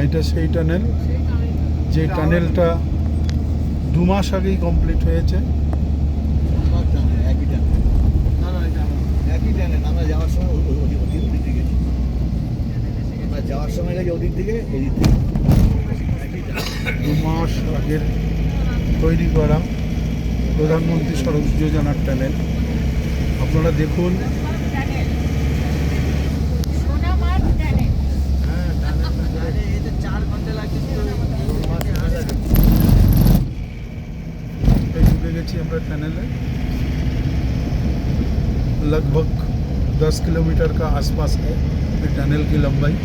এটা সেই টানেল, যে টানেলটা 2 মাস আগেই কমপ্লিট হয়েছে। আমরা যাওয়ার সময় ওদিক থেকে যাওয়ার সময় গেছি ওদিক থেকে এদিক থেকে 2 মাস আগের তৈরি করা প্রধানমন্ত্রী সড়ক যোজনার টানেল। আপনারা দেখুন, ढुके गए আমরা टनल लगभग 10 किलोमीटर का आसपास है टनल की लंबाई।